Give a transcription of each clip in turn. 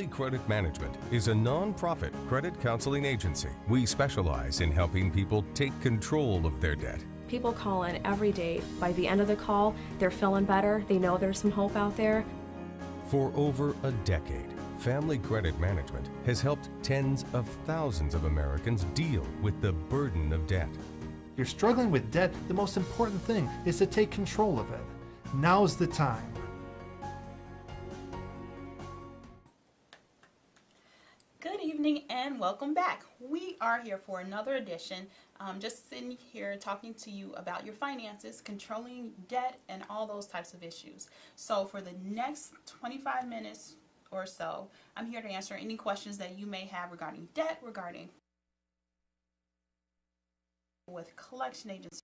Family Credit Management is a non-profit credit counseling agency. We specialize in helping people take control of their debt. People call in every day. By the end of the call, they're feeling better. They know there's some hope out there. For over a decade, Family Credit Management has helped tens of thousands of Americans deal with the burden of debt. If you're struggling with debt, the most important thing is to take control of it. Now's the time. Good evening and welcome back. We are here for another edition. Just sitting here talking to you about your finances, controlling debt, and all those types of issues. So for the next 25 minutes or so, I'm here to answer any questions that you may have regarding debt, regarding with collection agencies,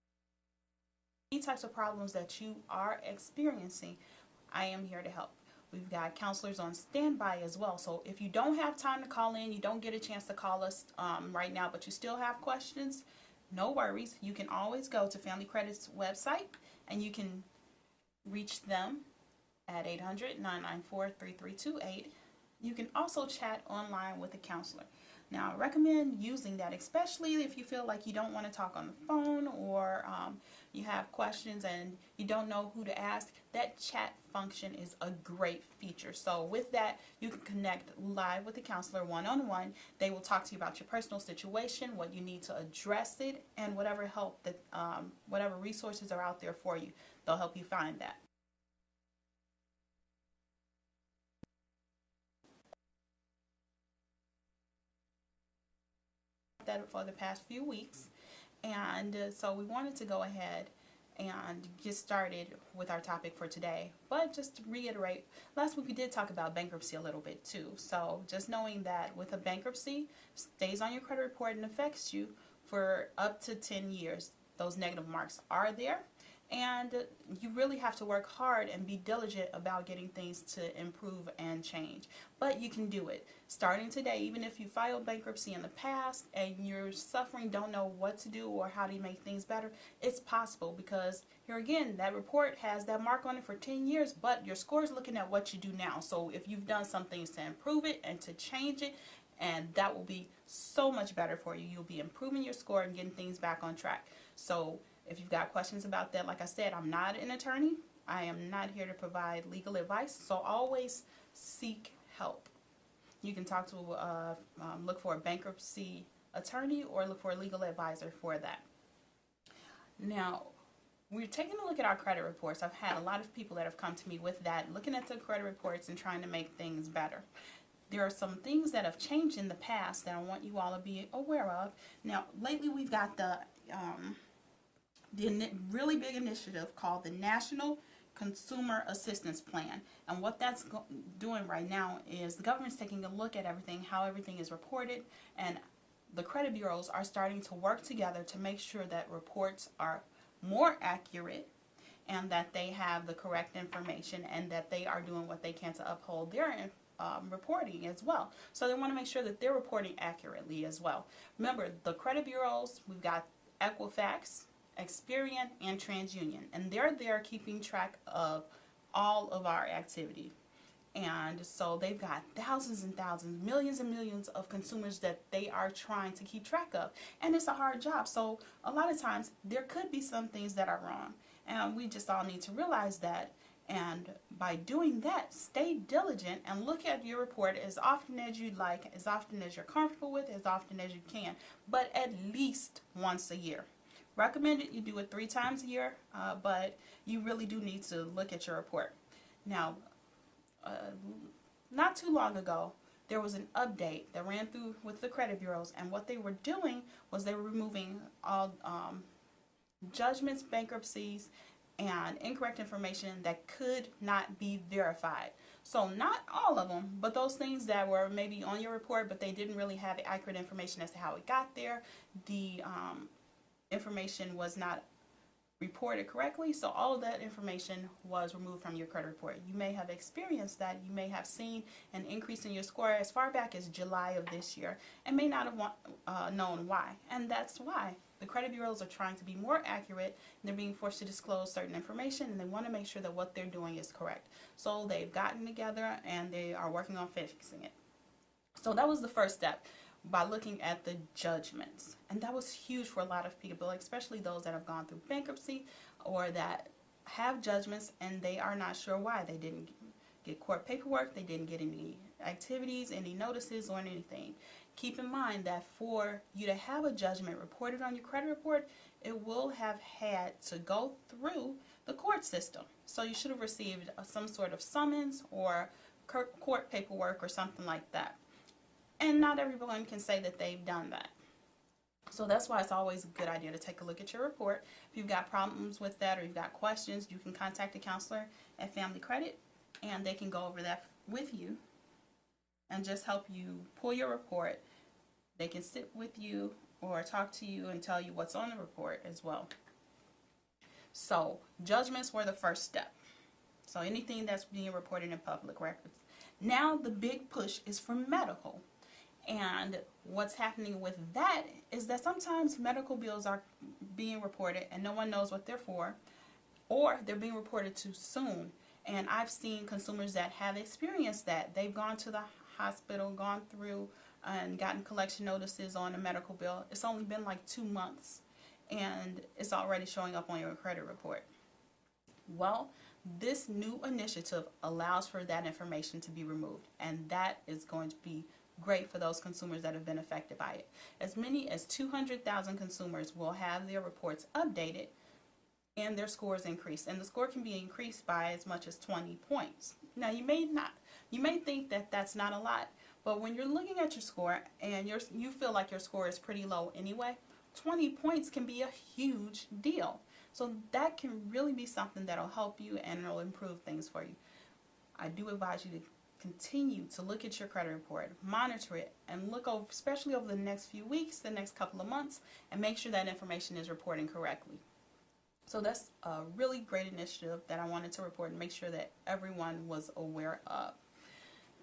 any types of problems that you are experiencing. I am here to help. We've got counselors on standby as well. So if you don't have time to call in, you don't get a chance to call us right now, but you still have questions, no worries. You can always go to Family Credit's website and you can reach them at 800-994-3328. You can also chat online with a counselor. Now, I recommend using that, especially if you feel like you don't want to talk on the phone or you have questions and you don't know who to ask. That chat function is a great feature. So with that, you can connect live with the counselor one-on-one. They will talk to you about your personal situation, what you need to address it, and whatever help that, whatever resources are out there for you. They'll help you find that. That for the past few weeks, and so we wanted to go ahead and get started with our topic for today. But just to reiterate, last week we did talk about bankruptcy a little bit too. So just knowing that with a bankruptcy, stays on your credit report and affects you for up to 10 years. Those negative marks are there, and you really have to work hard and be diligent about getting things to improve and change. But you can do it. Starting today, even if you filed bankruptcy in the past and you're suffering, don't know what to do or how to make things better, it's possible, because here again, that report has that mark on it for 10 years, but your score is looking at what you do now. So if you've done some things to improve it and to change it, and that will be so much better for you. You'll be improving your score and getting things back on track. So if you've got questions about that, like I said, I'm not an attorney. I am not here to provide legal advice, so always seek help. You can talk to, look for a bankruptcy attorney or look for a legal advisor for that. Now, we're taking a look at our credit reports. I've had a lot of people that have come to me with that, looking at the credit reports and trying to make things better. There are some things that have changed in the past that I want you all to be aware of. Now, lately we've got the really big initiative called the National Consumer Assistance Plan, and what that's doing right now is the government's taking a look at everything, how everything is reported, and the credit bureaus are starting to work together to make sure that reports are more accurate and that they have the correct information and that they are doing what they can to uphold their reporting as well. So they want to make sure that they're reporting accurately as well. Remember, the credit bureaus, we've got Equifax, Experian, and TransUnion, and they're there keeping track of all of our activity. And so they've got thousands and thousands, millions and millions of consumers that they are trying to keep track of, and it's a hard job. So a lot of times there could be some things that are wrong, and we just all need to realize that. And by doing that, stay diligent and look at your report as often as you'd like, as often as you're comfortable with, as often as you can, but at least once a year. Recommended you do it 3 times a year, but you really do need to look at your report. Now, not too long ago, there was an update that ran through with the credit bureaus, and what they were doing was they were removing all judgments, bankruptcies, and incorrect information that could not be verified. So not all of them, but those things that were maybe on your report, but they didn't really have accurate information as to how it got there. The information was not reported correctly, so all of that information was removed from your credit report. You may have experienced that. You may have seen an increase in your score as far back as July of this year and may not have known why, and that's why. The credit bureaus are trying to be more accurate, and they're being forced to disclose certain information, and they want to make sure that what they're doing is correct. So they've gotten together and they are working on fixing it. So that was the first step, by looking at the judgments. And that was huge for a lot of people, especially those that have gone through bankruptcy or that have judgments and they are not sure why. They didn't get court paperwork, they didn't get any activities, any notices, or anything. Keep in mind that for you to have a judgment reported on your credit report, it will have had to go through the court system. So you should have received some sort of summons or court paperwork or something like that. And not everyone can say that they've done that. So that's why it's always a good idea to take a look at your report. If you've got problems with that or you've got questions, you can contact a counselor at Family Credit and they can go over that with you and just help you pull your report. They can sit with you or talk to you and tell you what's on the report as well. So judgments were the first step. So anything that's being reported in public records. Now the big push is for medical. And what's happening with that is that sometimes medical bills are being reported and no one knows what they're for, or they're being reported too soon. And I've seen consumers that have experienced that. They've gone to the hospital, gone through and gotten collection notices on a medical bill. It's only been like 2 months and it's already showing up on your credit report. Well, this new initiative allows for that information to be removed, and that is going to be great for those consumers that have been affected by it. As many as 200,000 consumers will have their reports updated and their scores increased, and the score can be increased by as much as 20 points. Now you may think that that's not a lot, but when you're looking at your score and you feel like your score is pretty low anyway, 20 points can be a huge deal. So that can really be something that'll help you and it'll improve things for you. I do advise you to continue to look at your credit report, monitor it, and look over, especially over the next few weeks, the next couple of months, and make sure that information is reporting correctly. So that's a really great initiative that I wanted to report and make sure that everyone was aware of.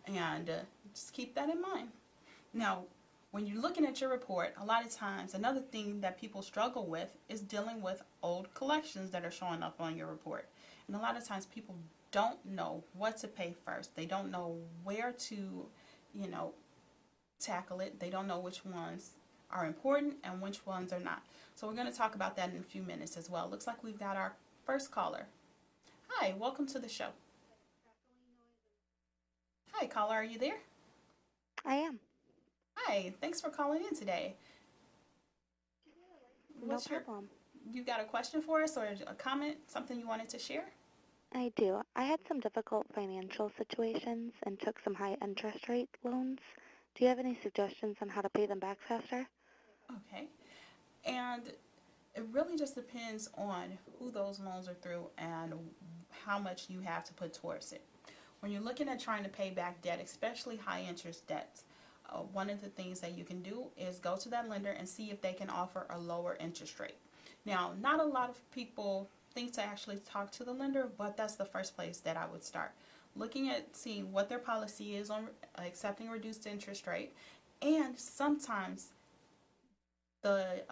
And just keep that in mind. Now, when you're looking at your report, a lot of times, another thing that people struggle with is dealing with old collections that are showing up on your report. And a lot of times people don't know what to pay first. They don't know where to, tackle it. They don't know which ones are important and which ones are not. So we're going to talk about that in a few minutes as well. Looks like we've got our first caller. Hi, welcome to the show. Hi, caller, are you there? I am. Hi, thanks for calling in today. No problem. You got a question for us or a comment, something you wanted to share? I do. I had some difficult financial situations and took some high interest rate loans. Do you have any suggestions on how to pay them back faster? Okay. And it really just depends on who those loans are through and how much you have to put towards it. When you're looking at trying to pay back debt, especially high interest debts, one of the things that you can do is go to that lender and see if they can offer a lower interest rate. Now, not a lot of people think to actually talk to the lender, but that's the first place that I would start. Looking at seeing what their policy is on accepting a reduced interest rate, and sometimes the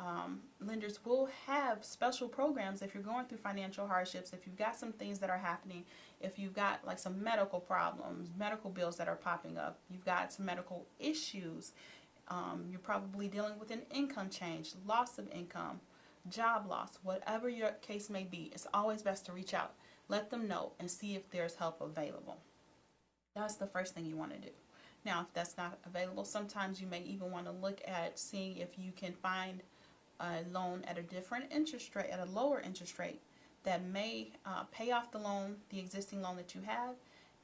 lenders will have special programs if you're going through financial hardships, if you've got some things that are happening, if you've got like some medical problems, medical bills that are popping up, you've got some medical issues, you're probably dealing with an income change, loss of income, job loss, whatever your case may be, it's always best to reach out, let them know, and see if there's help available. That's the first thing you want to do. Now, if that's not available, sometimes you may even want to look at seeing if you can find a loan at a different interest rate, at a lower interest rate that may pay off the loan, the existing loan that you have,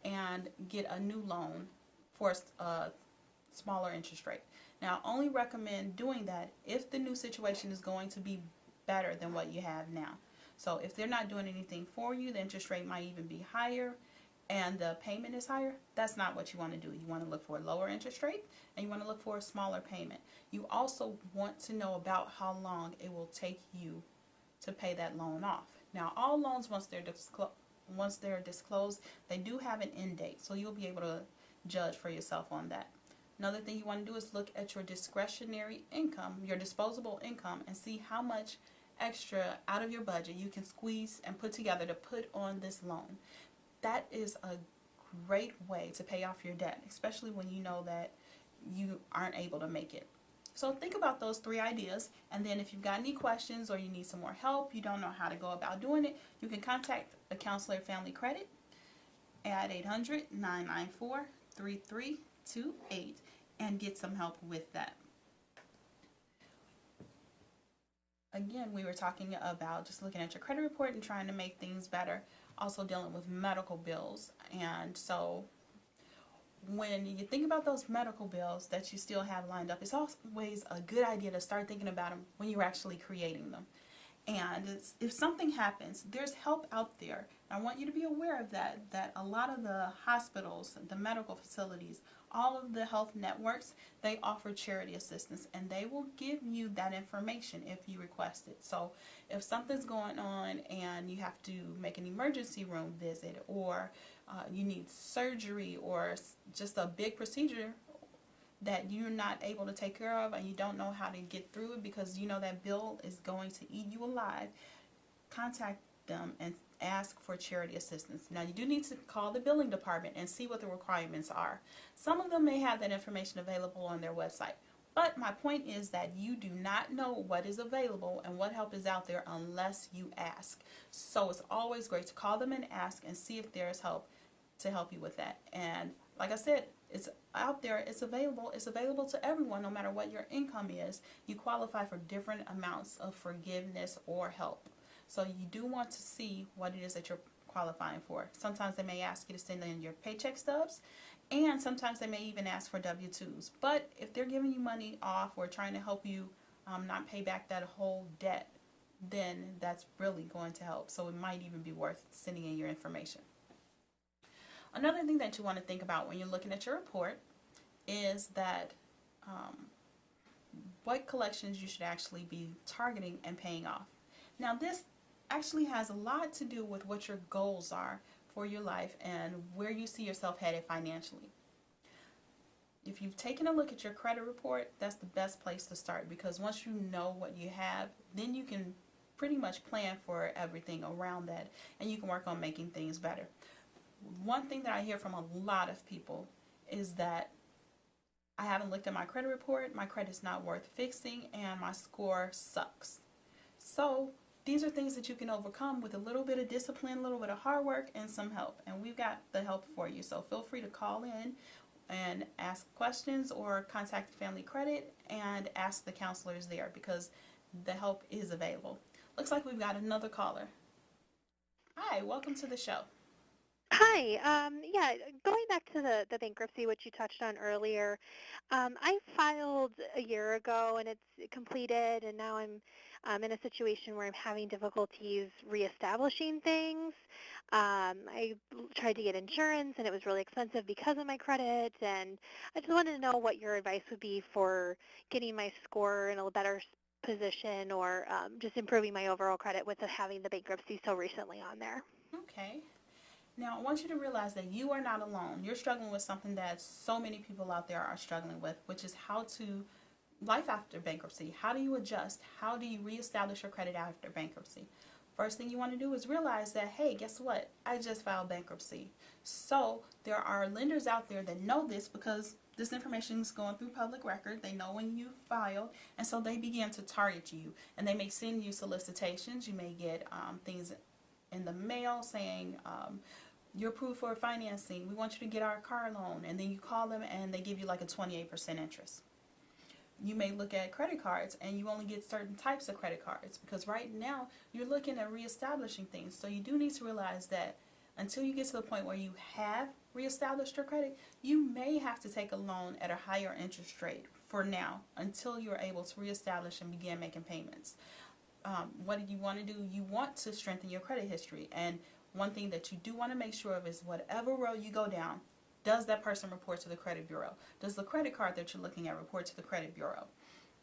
and get a new loan for a smaller interest rate. Now, I only recommend doing that if the new situation is going to be better than what you have now. So if they're not doing anything for you, the interest rate might even be higher and the payment is higher, that's not what you want to do. You want to look for a lower interest rate and you want to look for a smaller payment. You also want to know about how long it will take you to pay that loan off. Now, all loans, once they're disclosed, they do have an end date, so you'll be able to judge for yourself on that. Another thing you want to do is look at your discretionary income, your disposable income, and see how much extra out of your budget you can squeeze and put together to put on this loan. That is a great way to pay off your debt, especially when you know that you aren't able to make it. So think about those 3 ideas, and then if you've got any questions or you need some more help, you don't know how to go about doing it, you can contact a counselor at Family Credit at 800-994-3328 and get some help with that. Again, we were talking about just looking at your credit report and trying to make things better, also dealing with medical bills. And so when you think about those medical bills that you still have lined up, it's always a good idea to start thinking about them when you're actually creating them. And if something happens, there's help out there. I want you to be aware of that a lot of the hospitals, the medical facilities, all of the health networks, they offer charity assistance, and they will give you that information if you request it. So if something's going on and you have to make an emergency room visit, or you need surgery, or just a big procedure that you're not able to take care of and you don't know how to get through it because you know that bill is going to eat you alive, contact them and ask for charity assistance. Now, you do need to call the billing department and see what the requirements are. Some of them may have that information available on their website, but my point is that you do not know what is available and what help is out there unless you ask. So it's always great to call them and ask and see if there's help to help you with that. And like I said, it's out there, it's available to everyone, no matter what your income is. You qualify for different amounts of forgiveness or help. So you do want to see what it is that you're qualifying for. Sometimes they may ask you to send in your paycheck stubs, and sometimes they may even ask for W-2s. But if they're giving you money off or trying to help you not pay back that whole debt, then that's really going to help. So it might even be worth sending in your information. Another thing that you want to think about when you're looking at your report is that what collections you should actually be targeting and paying off. Now, this actually has a lot to do with what your goals are for your life and where you see yourself headed financially. If you've taken a look at your credit report, that's the best place to start, because once you know what you have, then you can pretty much plan for everything around that, and you can work on making things better. One thing that I hear from a lot of people is that I haven't looked at my credit report, my credit's not worth fixing, and my score sucks. So these are things that you can overcome with a little bit of discipline, a little bit of hard work, and some help. And we've got the help for you. So feel free to call in and ask questions, or contact Family Credit and ask the counselors there, because the help is available. Looks like we've got another caller. Hi, welcome to the show. Hi. Yeah, going back to the bankruptcy, which you touched on earlier, I filed a year ago and it's completed, and now I'm in a situation where I'm having difficulties reestablishing things. I tried to get insurance, and it was really expensive because of my credit, and I just wanted to know what your advice would be for getting my score in a better position, or just improving my overall credit with having the bankruptcy so recently on there. Okay. Now, I want you to realize that you are not alone. You're struggling with something that so many people out there are struggling with, which is how to life after bankruptcy. How do you adjust? How do you reestablish your credit after bankruptcy? First thing you want to do is realize that, hey, guess what? I just filed bankruptcy. So there are lenders out there that know this, because this information is going through public record. They know when you filed, and so they begin to target you, and they may send you solicitations. You may get things in the mail saying, you're approved for financing. We want you to get our car loan. And then you call them and they give you like a 28% interest. You may look at credit cards and you only get certain types of credit cards, because right now you're looking at reestablishing things. So you do need to realize that until you get to the point where you have reestablished your credit, you may have to take a loan at a higher interest rate for now, until you're able to reestablish and begin making payments. What do you want to do? You want to strengthen your credit history. And one thing that you do want to make sure of is, whatever road you go down, does that person report to the credit bureau? Does the credit card that you're looking at report to the credit bureau,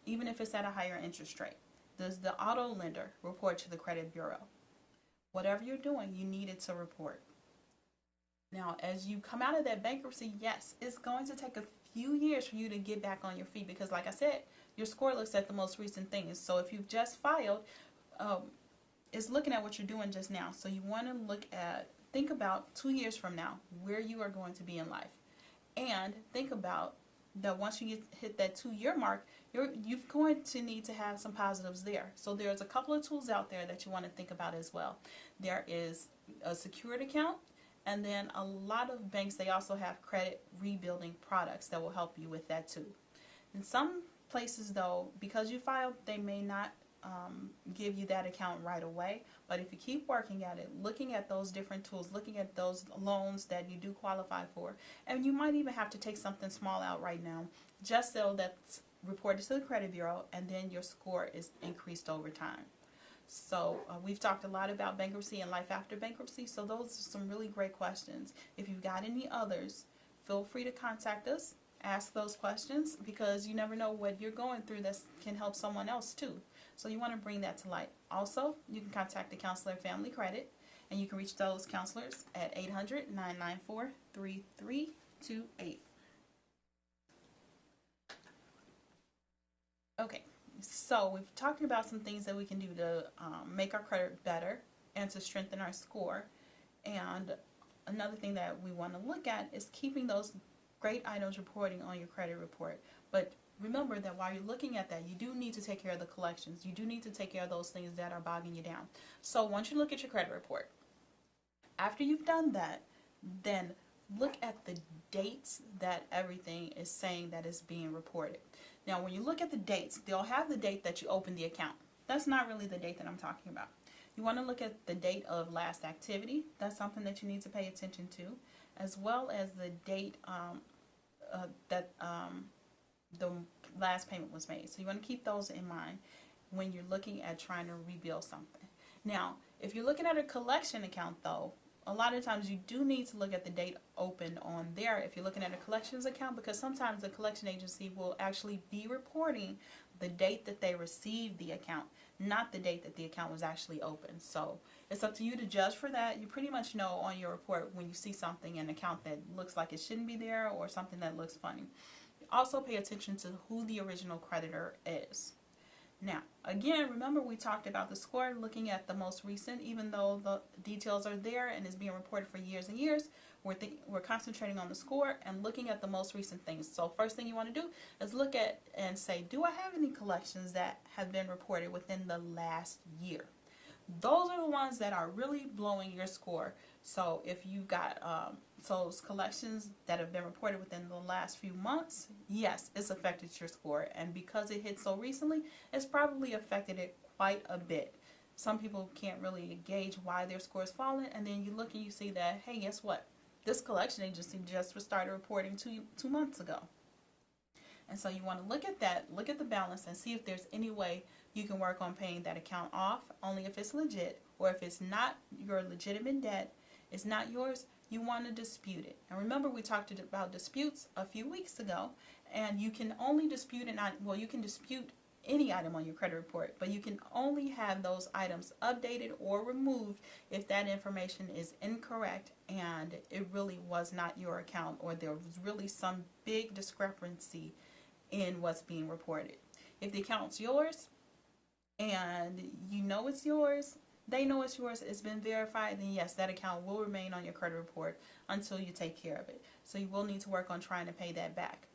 even if it's at a higher interest rate? Does the auto lender report to the credit bureau? Whatever you're doing, you need it to report. Now, as you come out of that bankruptcy, yes, it's going to take a few years for you to get back on your feet, because like I said, your score looks at the most recent things. So if you've just filed, it's looking at what you're doing just now. So you want to think about 2 years from now, where you are going to be in life. And think about that once you hit that 2-year mark, you're going to need to have some positives there. So there's a couple of tools out there that you want to think about as well. There is a secured account, and then a lot of banks, they also have credit rebuilding products that will help you with that too. In some places though, because you filed, they may not give you that account right away, but if you keep working at it, looking at those different tools, looking at those loans that you do qualify for, and you might even have to take something small out right now just so that's reported to the credit bureau, and then your score is increased over time. So we've talked a lot about bankruptcy and life after bankruptcy, so those are some really great questions. If you've got any others, feel free to contact us, ask those questions, because you never know what you're going through that can help someone else too. So you want to bring that to light. Also, you can contact the Counselor Family Credit, and you can reach those counselors at 800-994-3328. Okay, so we've talked about some things that we can do to make our credit better and to strengthen our score. And another thing that we want to look at is keeping those great items reporting on your credit report. But remember that while you're looking at that, you do need to take care of the collections. You do need to take care of those things that are bogging you down. So once you look at your credit report, after you've done that, then look at the dates that everything is saying that is being reported. Now, when you look at the dates, they'll have the date that you opened the account. That's not really the date that I'm talking about. You want to look at the date of last activity. That's something that you need to pay attention to, as well as the date that the last payment was made. So you want to keep those in mind when you're looking at trying to rebuild something. Now, if you're looking at a collection account though, a lot of times you do need to look at the date opened on there if you're looking at a collections account, because sometimes the collection agency will actually be reporting the date that they received the account, not the date that the account was actually open. So it's up to you to judge for that. You pretty much know on your report when you see something in an account that looks like it shouldn't be there or something that looks funny. Also pay attention to who the original creditor is. Now, again, remember we talked about the score, looking at the most recent, even though the details are there and is being reported for years and years, we're concentrating on the score and looking at the most recent things. So first thing you want to do is look at and say, do I have any collections that have been reported within the last year? Those are the ones that are really blowing your score. So if you've got those collections that have been reported within the last few months, yes, it's affected your score. And because it hit so recently, it's probably affected it quite a bit. Some people can't really gauge why their score is falling, and then you look and you see that, hey, guess what? This collection agency just started reporting two months ago. And so you want to look at that, look at the balance, and see if there's any way you can work on paying that account off, only if it's legit, or if it's not your legitimate debt, it's not yours, you want to dispute it. And remember, we talked about disputes a few weeks ago, and you can only dispute you can dispute any item on your credit report, but you can only have those items updated or removed if that information is incorrect and it really was not your account, or there was really some big discrepancy in what's being reported. If the account's yours and you know it's yours, they know it's yours, it's been verified, then yes, that account will remain on your credit report until you take care of it. So you will need to work on trying to pay that back.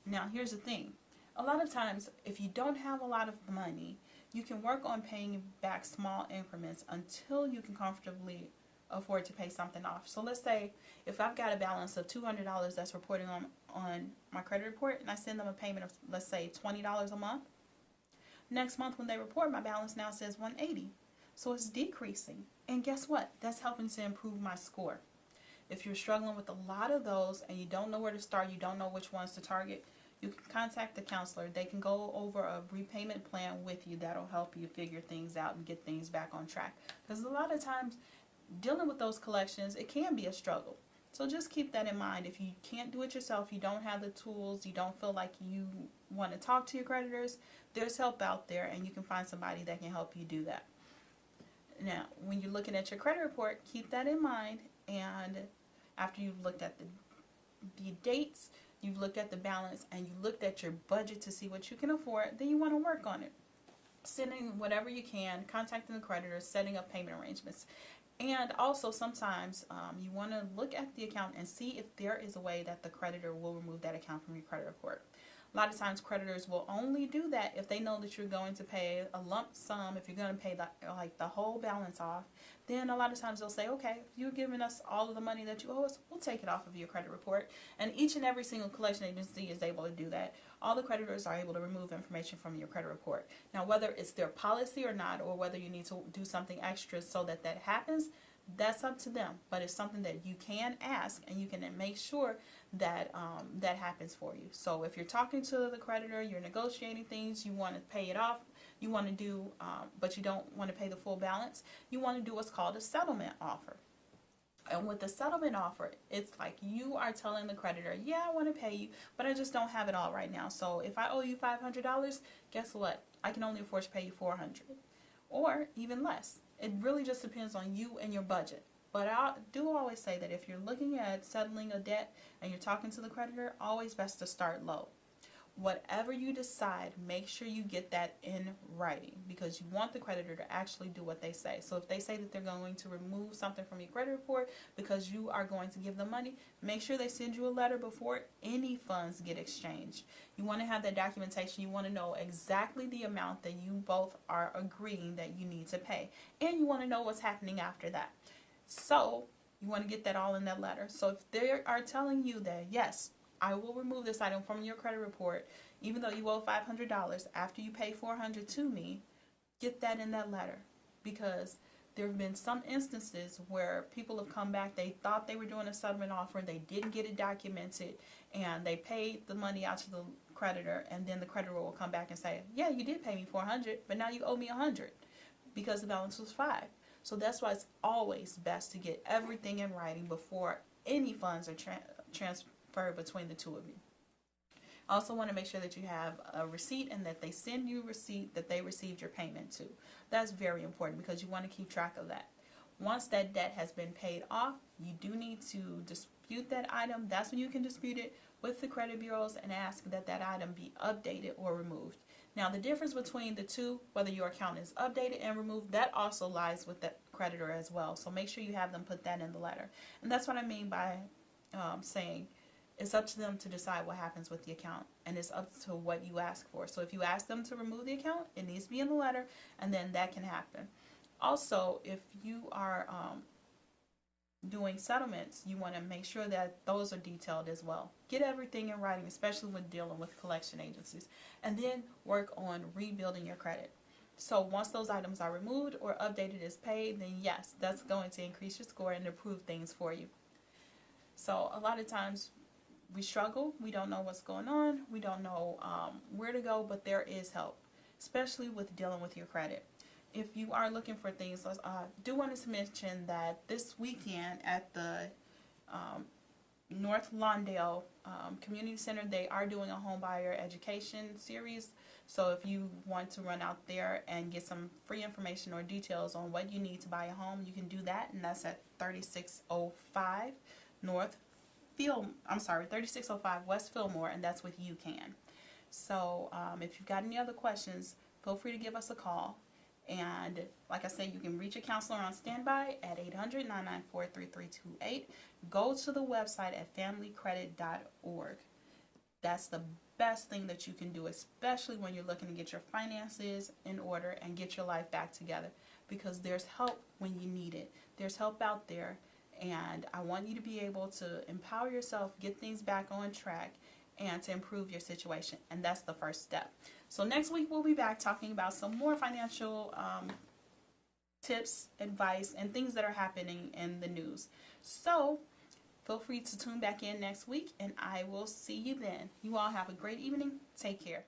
Now, here's the thing. A lot of times, if you don't have a lot of money, you can work on paying back small increments until you can comfortably afford to pay something off. So let's say if I've got a balance of $200 that's reporting on my credit report, and I send them a payment of, let's say, $20 a month. Next month when they report, my balance now says $180. So it's decreasing. And guess what? That's helping to improve my score. If you're struggling with a lot of those and you don't know where to start, you don't know which ones to target, you can contact the counselor. They can go over a repayment plan with you that'll help you figure things out and get things back on track. Because a lot of times, dealing with those collections, it can be a struggle. So just keep that in mind. If you can't do it yourself, you don't have the tools, you don't feel like you want to talk to your creditors, there's help out there and you can find somebody that can help you do that. Now, when you're looking at your credit report, keep that in mind, and after you've looked at the dates, you've looked at the balance, and you looked at your budget to see what you can afford, then you want to work on it. sending whatever you can, contacting the creditor, setting up payment arrangements. And also sometimes you want to look at the account and see if there is a way that the creditor will remove that account from your credit report. A lot of times creditors will only do that if they know that you're going to pay a lump sum, if you're going to pay the whole balance off. Then a lot of times they'll say, okay, if you're giving us all of the money that you owe us, we'll take it off of your credit report. And each and every single collection agency is able to do that. All the creditors are able to remove information from your credit report. Now, whether it's their policy or not, or whether you need to do something extra so that that happens, that's up to them. But it's something that you can ask, and you can make sure that that happens for you. So if you're talking to the creditor, you're negotiating things, you want to pay it off, you want to do, but you don't want to pay the full balance, you want to do what's called a settlement offer. And with the settlement offer, it's like you are telling the creditor, yeah, I want to pay you, but I just don't have it all right now. So if I owe you $500, guess what? I can only afford to pay you $400 or even less. It really just depends on you and your budget. But I do always say that if you're looking at settling a debt and you're talking to the creditor, always best to start low. Whatever you decide, make sure you get that in writing, because you want the creditor to actually do what they say. So if they say that they're going to remove something from your credit report because you are going to give them money, make sure they send you a letter before any funds get exchanged. You want to have that documentation. You want to know exactly the amount that you both are agreeing that you need to pay. And you want to know what's happening after that. So you want to get that all in that letter. So if they are telling you that, yes, I will remove this item from your credit report, even though you owe $500 after you pay $400 to me, get that in that letter. Because there have been some instances where people have come back, they thought they were doing a settlement offer, they didn't get it documented, and they paid the money out to the creditor, and then the creditor will come back and say, yeah, you did pay me $400, but now you owe me $100 because the balance was $5. So that's why it's always best to get everything in writing before any funds are transferred between the two of you. Also want to make sure that you have a receipt and that they send you a receipt that they received your payment to. That's very important because you want to keep track of that. Once that debt has been paid off, you do need to dispute that item. That's when you can dispute it with the credit bureaus and ask that that item be updated or removed. Now, the difference between the two, whether your account is updated and removed, that also lies with the creditor as well. So make sure you have them put that in the letter. And that's what I mean by saying it's up to them to decide what happens with the account, and it's up to what you ask for. So if you ask them to remove the account, it needs to be in the letter, and then that can happen. Also, if you are doing settlements, you want to make sure that those are detailed as well. Get everything in writing, especially when dealing with collection agencies, and then work on rebuilding your credit. So once those items are removed or updated as paid, then yes, that's going to increase your score and improve things for you. So a lot of times we struggle, we don't know what's going on, we don't know where to go, but there is help, especially with dealing with your credit. If you are looking for things, do want to mention that this weekend at the North Lawndale Community Center, they are doing a home buyer education series. So if you want to run out there and get some free information or details on what you need to buy a home, you can do that, and that's at 3605 3605 West Fillmore, and that's with UCAN. So if you've got any other questions, feel free to give us a call. And like I said, you can reach a counselor on standby at 800-994-3328. Go to the website at familycredit.org. That's the best thing that you can do, especially when you're looking to get your finances in order and get your life back together, because there's help when you need it. There's help out there, and I want you to be able to empower yourself, get things back on track, and to improve your situation. And that's the first step. So next week we'll be back talking about some more financial tips, advice, and things that are happening in the news. So feel free to tune back in next week, and I will see you then. You all have a great evening. Take care.